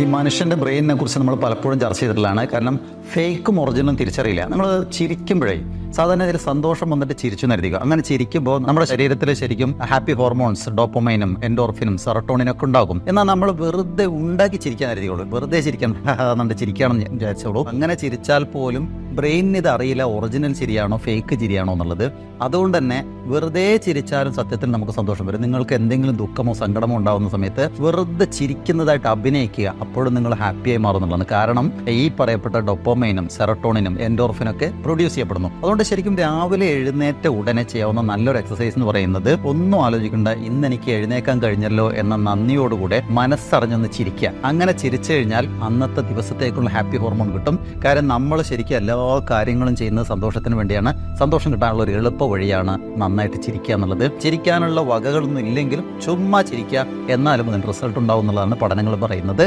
ഈ മനുഷ്യൻ്റെ ബ്രെയിനിനെ കുറിച്ച് നമ്മൾ പലപ്പോഴും ചർച്ച ചെയ്തിട്ടുള്ളതാണ്. കാരണം ഫേക്കും ഒറിജിനലും തിരിച്ചറിയില്ല. നമ്മൾ ചിരിക്കുമ്പോഴേ സാധാരണ ഇതിൽ സന്തോഷം വന്നിട്ട് ചിരിച്ചു നിർത്തിക്കുക. അങ്ങനെ ചിരിക്കുമ്പോൾ നമ്മുടെ ശരീരത്തിൽ ശരിക്കും ഹാപ്പി ഹോർമോൺസ്, ഡോപ്പമൈനും എൻഡോർഫിനും സെറട്ടോണിനും ഒക്കെ ഉണ്ടാകും. എന്നാൽ നമ്മൾ വെറുതെ ഉണ്ടാക്കി ചിരിക്കാൻ കരുതിയുള്ളൂ. വെറുതെ ചിരിക്കാൻ എന്നുണ്ട് ചിരിക്കുകയാണെന്ന് വിചാരിച്ചോളൂ. അങ്ങനെ ചിരിച്ചാൽ പോലും ബ്രെയിനിന് ഇത് അറിയില്ല ഒറിജിനൽ ചിരിയാണോ ഫേക്ക് ചിരിയാണോ എന്നുള്ളത്. അതുകൊണ്ട് തന്നെ വെറുതെ ചിരിച്ചാലും സത്യത്തിൽ നമുക്ക് സന്തോഷം വരും. നിങ്ങൾക്ക് എന്തെങ്കിലും ദുഃഖമോ സങ്കടമോ ഉണ്ടാകുന്ന സമയത്ത് വെറുതെ ചിരിക്കുന്നതായിട്ട് അഭിനയിക്കുക. അപ്പോഴും നിങ്ങൾ ഹാപ്പിയായി മാറുന്നുള്ളതാണ്. കാരണം ഈ പറയപ്പെട്ട ഡോപ്പമൈനും സെറട്ടോണിനും എൻഡോർഫിനൊക്കെ പ്രൊഡ്യൂസ് ചെയ്യപ്പെടുന്നു. അതുകൊണ്ട് ശരിക്കും രാവിലെ എഴുന്നേറ്റ ഉടനെ ചെയ്യാവുന്ന നല്ലൊരു എക്സസൈസ് എന്ന് പറയുന്നത് ഒന്നും ആലോചിക്കേണ്ട, ഇന്ന് എനിക്ക് എഴുന്നേക്കാൻ കഴിഞ്ഞല്ലോ എന്ന നന്ദിയോടുകൂടെ മനസ്സറിഞ്ഞൊന്ന് ചിരിക്കുക. അങ്ങനെ ചിരിച്ചു കഴിഞ്ഞാൽ അന്നത്തെ ദിവസത്തേക്കുള്ള ഹാപ്പി ഹോർമോൺ കിട്ടും. കാരണം നമ്മൾ ശരിക്കും എല്ലാ കാര്യങ്ങളും ചെയ്യുന്നത് സന്തോഷത്തിന് വേണ്ടിയാണ്. സന്തോഷം കിട്ടാനുള്ള ഒരു എളുപ്പ വഴിയാണ് നന്നായിട്ട് ചിരിക്കുക എന്നുള്ളത്. ചിരിക്കാനുള്ള വകകളൊന്നും ഇല്ലെങ്കിലും ചുമ്മാ ചിരിക്കുക, എന്നാലും അതിന് റിസൾട്ട് ഉണ്ടാവും എന്നുള്ളതാണ് പഠനങ്ങൾ പറയുന്നത്.